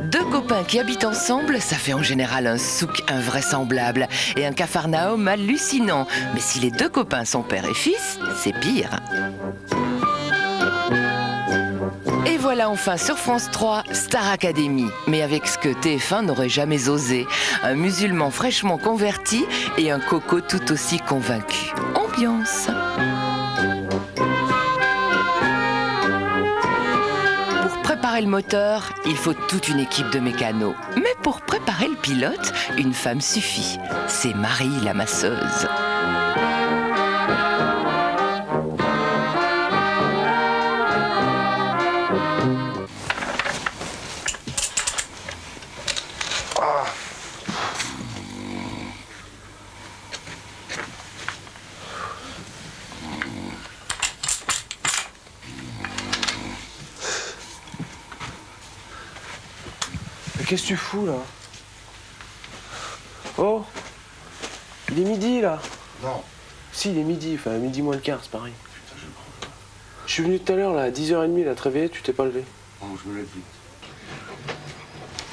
Deux copains qui habitent ensemble, ça fait en général un souk invraisemblable et un capharnaüm hallucinant. Mais si les deux copains sont père et fils, c'est pire. Et voilà enfin sur France 3, Star Academy, mais avec ce que TF1 n'aurait jamais osé. Un musulman fraîchement converti et un coco tout aussi convaincu. Ambiance. Pour préparer le moteur, il faut toute une équipe de mécanos. Mais pour préparer le pilote, une femme suffit. C'est Marie la masseuse. Qu'est-ce que tu fous là? Oh, il est midi là. Non. Si, il est midi, enfin midi moins le quart, c'est pareil. Je suis venu tout à l'heure là, à 10h30, là, te réveiller, tu t'es pas levé. Oh, je me lève vite.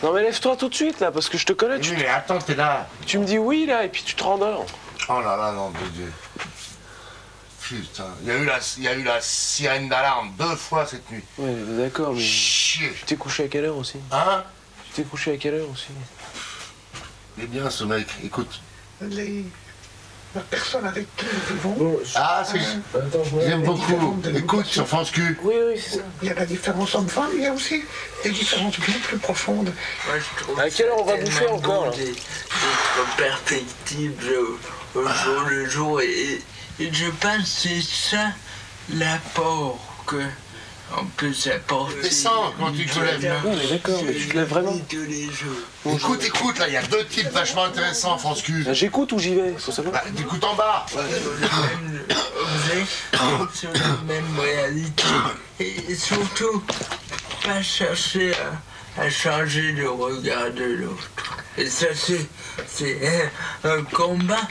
Non mais lève-toi tout de suite là, parce que je te connais. Oui, mais attends, t'es là. Tu me dis oui là, et puis tu te rendors. Oh là là, non, Dieu. Putain, il y a eu la sirène d'alarme 2 fois cette nuit. Ouais, d'accord, mais... Chier. Tu t'es couché à quelle heure aussi? Hein? Tu t'es couché à quelle heure aussi? Il est bien ce mec, écoute. La personne avec qui nous vivons. Bon, Ah, c'est... J'aime beaucoup. Écoute, sur France Q. Oui, c'est ça. Il y a la différence homme-femme, il y a aussi des différences bien plus profondes. Moi, je trouve À quelle heure on va bouffer encore là? d'être perfectible au jour le jour et je pense que c'est ça l'apport qu'on peut s'apporter. Descends quand tu te lèves. Oui, mais d'accord, mais tu te lèves vraiment? Tous les jours. Écoute, là, il y a 2 types vachement intéressants en France Q. Bah, j'écoute ou j'y vais, faut savoir. Bah, t'écoutes en bas. Sur le même objet, sur la même réalité. Et surtout, pas chercher à changer le regard de l'autre. Et ça, c'est un combat.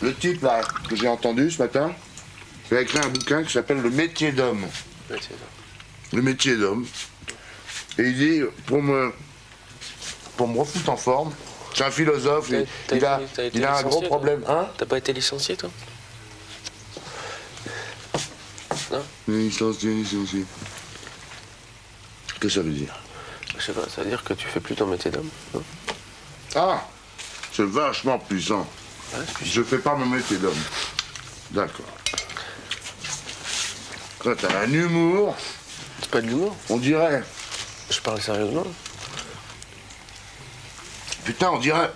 Le type, là, que j'ai entendu ce matin, il a écrit un bouquin qui s'appelle Le métier d'homme. Le métier d'homme. Et il dit, pour me refoutre en forme, c'est un philosophe, il a un gros problème. Hein? T'as pas été licencié, toi? Non? Licencié. Qu'est-ce que ça veut dire? Je sais pas, ça veut dire que tu fais plus ton métier d'homme, non? Ah, c'est vachement puissant. Ouais, Je fais pas mon métier d'homme. D'accord. Toi, t'as un humour, c'est pas de l'humour. on dirait. Je parle sérieusement. Putain, on dirait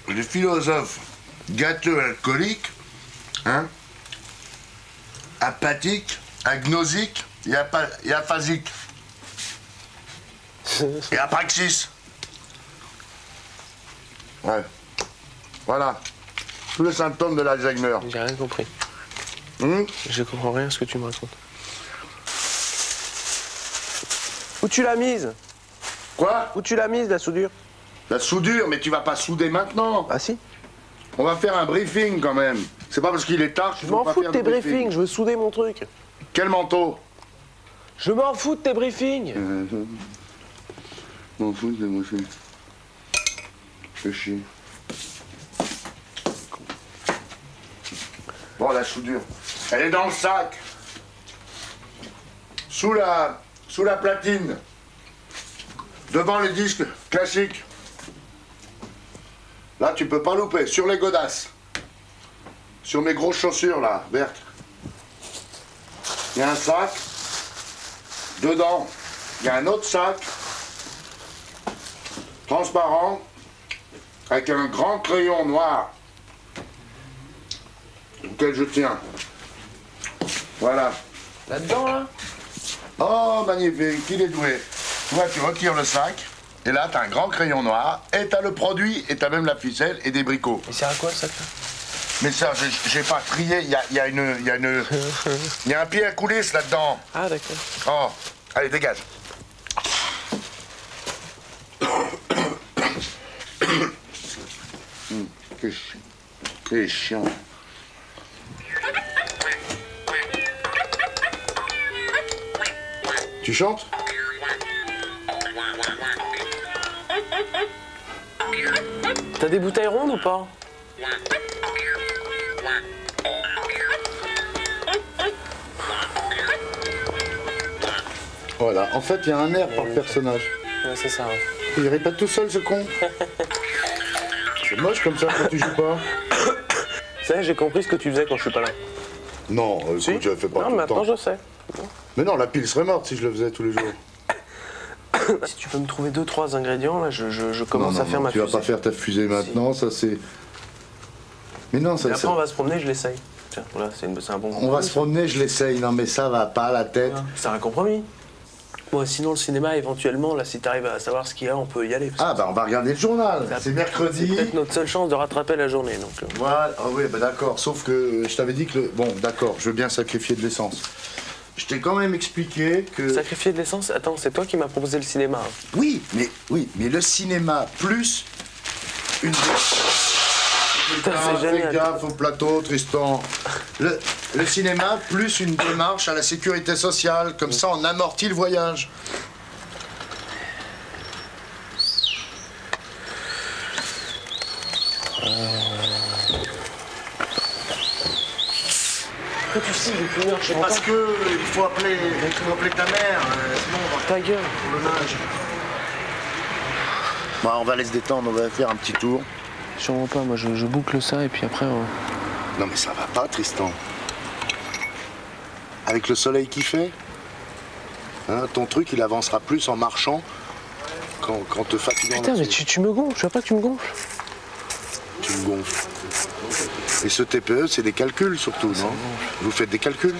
les philosophes gâteux alcooliques, hein, apathiques, agnosiques et aphasiques. Et apraxis. Ouais. Voilà. Tous les symptômes de l'Alzheimer. J'ai rien compris. Je comprends rien à ce que tu me racontes. Où tu l'as mise? Quoi? Où tu l'as mise, la soudure? La soudure, mais tu vas pas souder maintenant. Ah si? On va faire un briefing quand même. C'est pas parce qu'il est tard qu'il Je faut m'en pas fous de faire tes de briefing. briefings, je veux souder mon truc. Quel manteau? Je m'en fous de tes briefings. M'en fous de moi, fais chier. Bon, la soudure, elle est dans le sac. Sous la platine. Devant les disques classiques. Là, tu peux pas louper. Sur les godasses. Sur mes grosses chaussures, là, vertes. Il y a un sac. Dedans, il y a un autre sac. Transparent. Avec un grand crayon noir. Auquel je tiens. Voilà. Là-dedans, là? Oh, magnifique, il est doué. Toi, tu retires le sac, et là, t'as un grand crayon noir, et t'as le produit, et t'as même la ficelle et des bricots. Il sert à quoi, le sac, là? Mais ça, j'ai pas trié, il y a un pied à coulisses là-dedans. Ah, d'accord. Oh, allez, dégage. C'est chiant. Tu chantes? T'as des bouteilles rondes ou pas? Voilà, en fait, il y a un air par le personnage. Ouais, c'est ça. Ouais. Il répète tout seul, ce con. C'est moche comme ça quand tu joues pas. Ça, j'ai compris ce que tu faisais quand je suis pas là. Non, si. Tu le fais pas Non, tout le maintenant temps. je sais. Mais non, la pile serait morte si je le faisais tous les jours. Si tu peux me trouver 2-3 ingrédients, là, je commence à faire ma tu fusée. vas pas faire ta fusée maintenant, ça c'est... Mais non, ça Et après, on va se promener, je l'essaye. Tiens, voilà, c'est un bon compromis. On va se promener, je l'essaye. Non mais ça va pas, la tête. C'est un compromis. Bon, sinon, le cinéma, éventuellement, là, si t'arrives à savoir ce qu'il y a, on peut y aller. Ah bah on va regarder le journal, c'est mercredi. C'est peut-être notre seule chance de rattraper la journée, donc... Voilà, ah oui, bah d'accord, sauf que je t'avais dit que... Bon, d'accord, je veux bien sacrifier de l'essence. Je t'ai quand même expliqué que... Sacrifier de l'essence? Attends, c'est toi qui m'as proposé le cinéma. Hein. Oui, mais le cinéma plus une... Putain, c'est Fais génial. gaffe au plateau, Tristan. Le cinéma plus une démarche à la sécurité sociale, comme ça on amortit le voyage. Pourquoi tu sais depuis une heure, je sais pas. Parce que il faut appeler ta mère, sinon on va Ta gueule. pour le nage. Bon, on va aller se détendre, on va faire un petit tour. Sûrement pas, moi je boucle ça et puis après... Non mais ça va pas, Tristan. Avec le soleil qui fait, hein, ton truc il avancera plus en marchant qu'en te fatiguant. Putain, mais là-dessus. tu me gonfles, tu vois pas que tu me gonfles? Tu me gonfles. Et ce TPE, c'est des calculs surtout, non? Vous faites des calculs?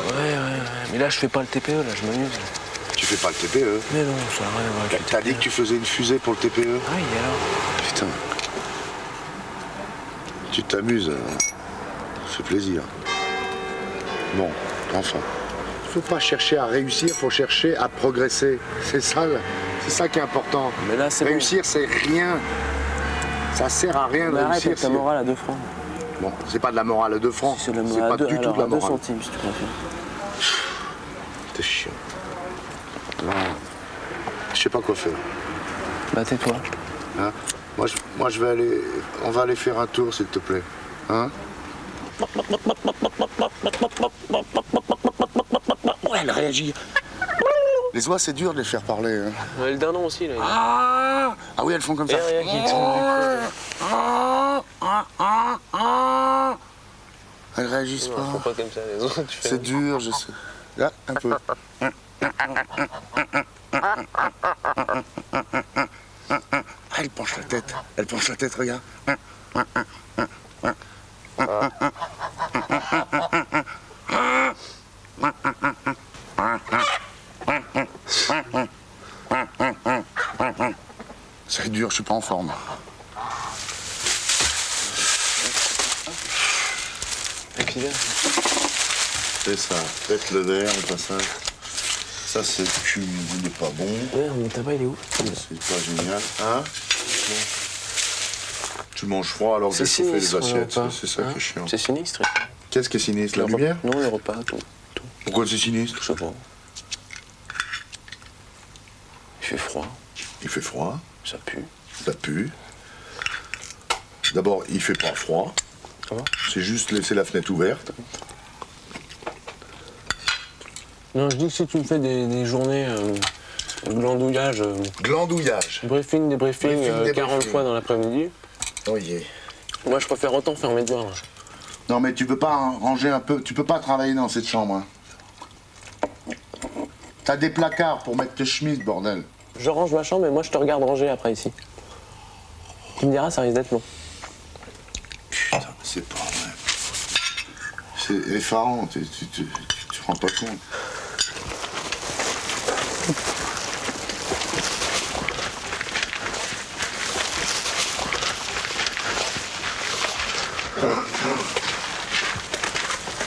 Ouais, mais là je fais pas le TPE, là je m'amuse. Tu fais pas le TPE. Mais non, ça n'a rien à voir avec le T'as dit que tu faisais une fusée pour le TPE? Ah oui, alors? Putain. Tu t'amuses, hein. Ça fait plaisir. Bon, enfin. Faut pas chercher à réussir, faut chercher à progresser. C'est ça qui est important. Mais là, c'est réussir, c'est rien. Ça sert à rien de Mais arrête réussir. avec ta morale à 2 francs. Bon, c'est pas de la morale à 2 francs. C'est de la C'est morale pas à 2, du tout alors, de la à 2 morale. centimes, si tu préfères. T'es chiant. Non. Je sais pas quoi faire. Bah tais-toi. Hein? Moi, je vais aller... On va aller faire un tour, s'il te plaît. Hein? Ouais, elle réagit. Les oies, c'est dur de les faire parler. Hein. Le dindon aussi, là. Ah oui, elles font comme ça. Et rien qui tombe Elles réagissent du coup. pas. Non, faut pas comme ça, les autres. Tu fais... C'est dur, je sais. Là, un peu. Ah, elle penche la tête. Elle penche la tête, regarde. C'est dur, je suis pas en forme. C'est ça, faites le verre au passage. Ça, c'est le cul, il n'est pas bon. Ouais, mon tabac, il est où? C'est pas génial. Hein? Tu manges froid alors que j'ai chauffé les assiettes. C'est ça qui est chiant. C'est sinistre. Qu'est-ce qui est sinistre? La lumière? Non, les repas, tout. Pourquoi c'est sinistre? Je sais pas. Il fait froid, Il fait froid, ça pue. ça pue. D'abord, il fait pas froid. Comment? C'est juste laisser la fenêtre ouverte. Non, je dis que si tu me fais des journées glandouillage, Glandouillage. briefing, débriefing, Briefing, 40 débriefing. fois dans l'après-midi, Oui. moi je préfère autant faire mes devoirs. Non, mais tu peux pas ranger un peu. Tu peux pas travailler dans cette chambre. Hein. T'as des placards pour mettre tes chemises, bordel. Je range ma chambre et moi je te regarde ranger après ici. Tu me diras, ça risque d'être long. Putain, c'est pas vrai. C'est effarant, tu te rends pas compte.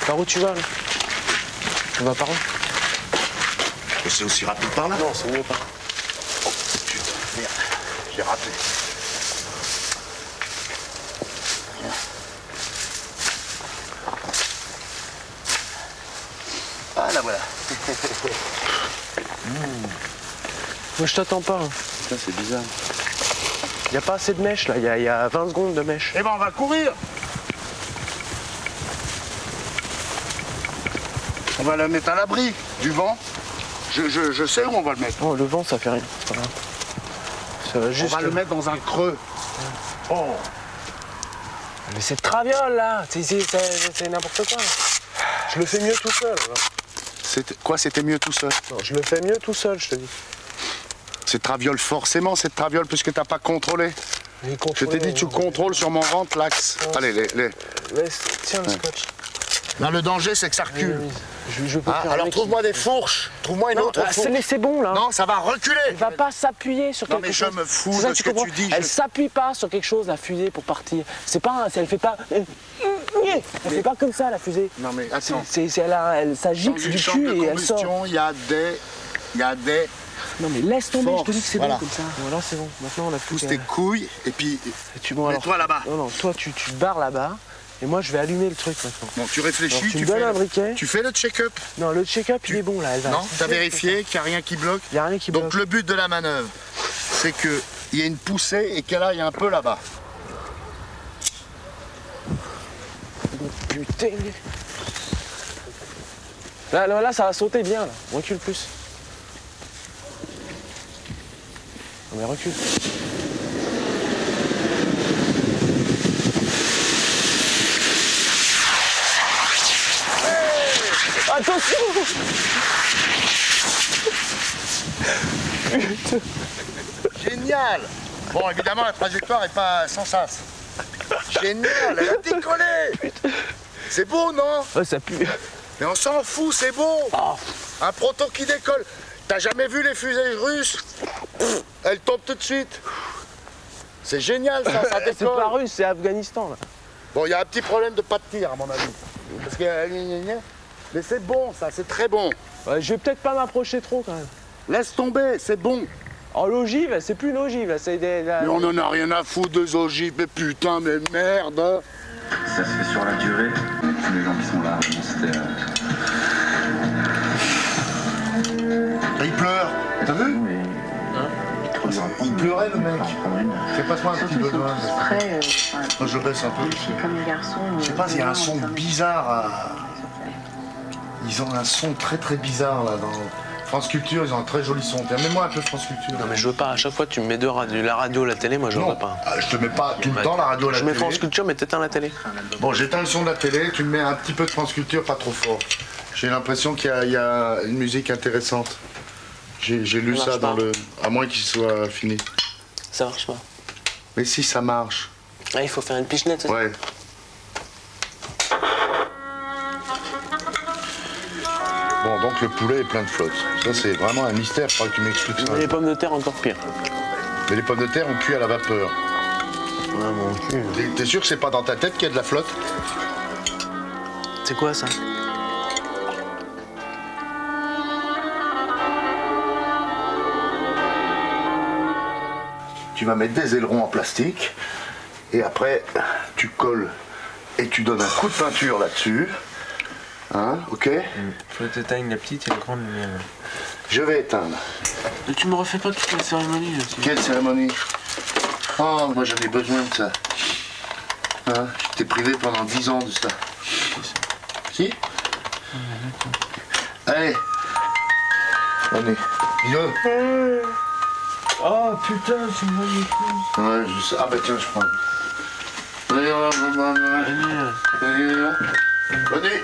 Par où tu vas là? Tu vas par où? C'est aussi rapide par là? Non, c'est mieux par là. Putain, merde, j'ai raté. Ah, la voilà. Moi je t'attends pas. Putain, c'est bizarre. Y a pas assez de mèche là, y a 20 secondes de mèche. Eh ben, on va courir. On va le mettre à l'abri du vent. Je sais où on va le mettre. Oh, le vent ça fait rien, c'est pas grave. Ça va juste. On va le mettre dans un creux. Oh. Mais c'est de traviole là, c'est n'importe quoi. Je le fais mieux tout seul. C'était mieux tout seul? Non, je le fais mieux tout seul, je te dis. C'est traviole, forcément, c'est traviole, puisque t'as pas controlé. Je t'ai dit, tu contrôles sur mon ventre l'axe. Allez, Tiens le scotch. Là, le danger, c'est que ça recule. Je peux faire alors, trouve-moi des fourches. Trouve-moi une autre fourche. C'est bon, là. Non, ça va reculer. Elle va pas s'appuyer sur quelque chose. Non, mais je me fous de ce que tu dis. Elle s'appuie pas sur quelque chose, la fusée, pour partir. C'est pas... Elle fait pas... Elle fait pas comme ça, la fusée. Non, mais attends. Ça gicle du cul et elle sort. Il y a des... Non, mais laisse tomber, je te dis que c'est voilà. bon comme ça. Voilà, c'est bon. Maintenant, on a plus pousse tes couilles et puis... mets-toi là-bas. Non, toi, tu te barres là-bas. Et moi, je vais allumer le truc maintenant. Bon, tu réfléchis, alors, tu me donnes un briquet. Tu fais le check-up. Non, le check-up, il est bon là. Non, t'as vérifié qu'il n'y a rien qui bloque. Il n'y a rien qui bloque. Donc le but de la manœuvre, c'est qu'il y ait une poussée et qu'elle aille un peu là-bas. Putain. Là, ça va sauter bien. Là. Recule plus. Non, mais recule. Attention! Génial! Bon, évidemment, la trajectoire n'est pas sans sas. Génial, elle a décollé! C'est beau, non? Ouais, ça pue. Mais on s'en fout, c'est beau! Oh. Un proton qui décolle. T'as jamais vu les fusées russes? Elles tombent tout de suite. C'est génial, ça décolle. C'est pas russe, c'est Afghanistan, là. Bon, il y a un petit problème de pas de tir, à mon avis. Parce que... Mais c'est bon, ça, c'est très bon. Ouais, je vais peut-être pas m'approcher trop, quand même. Laisse tomber, c'est bon. Oh, l'ogive, c'est plus une ogive, là, c'est des... Mais on en a rien à foutre de ogives, mais putain, mais merde. Ça se fait sur la durée. Tous les gens qui sont là, c'était... Il pleure, t'as vu? Il pleurait, le mec. Fais pas toi un petit besoin. Moi, je baisse un peu. Comme les garçons. Je sais pas, il y a un son bizarre. Ils ont un son très très bizarre là dans France Culture, ils ont un très joli son. Mets-moi un peu France Culture. Non mais je veux pas, à chaque fois tu me mets deux radios, la radio, la télé, moi je veux pas. Je te mets pas tout le temps la radio, la télé. Je mets France Culture mais t'éteins la télé. Bon, j'éteins le son de la télé, tu me mets un petit peu de France Culture, pas trop fort. J'ai l'impression qu'il y a une musique intéressante. J'ai lu ça dans le... À moins qu'il soit fini. Ça marche pas. Mais si, ça marche. Ah, il faut faire une pichenette, c'est ça? Ouais. Bon, donc le poulet est plein de flotte. Ça, c'est vraiment un mystère, il faudra que tu m'expliques ça. Mais les pommes de terre, encore pire. Mais les pommes de terre, on cuit à la vapeur. Ah, mon cul. T'es sûr que c'est pas dans ta tête qu'il y a de la flotte? C'est quoi, ça? Tu vas mettre des ailerons en plastique, et après, tu colles et tu donnes un coup de peinture là-dessus. Hein, ok? Faut que t'éteignes la petite et la grande lumière. Je vais éteindre. Mais tu me refais pas toute la cérémonie aussi. Quelle cérémonie? Oh, moi j'en ai besoin de ça. Hein, je t'ai privé pendant 10 ans de ça. Si? Allez. Allez. Dis-le. Oh putain, tu me vois les couilles. Ouais, je sais. Ah bah tiens, je prends. Allez, allez. Allez.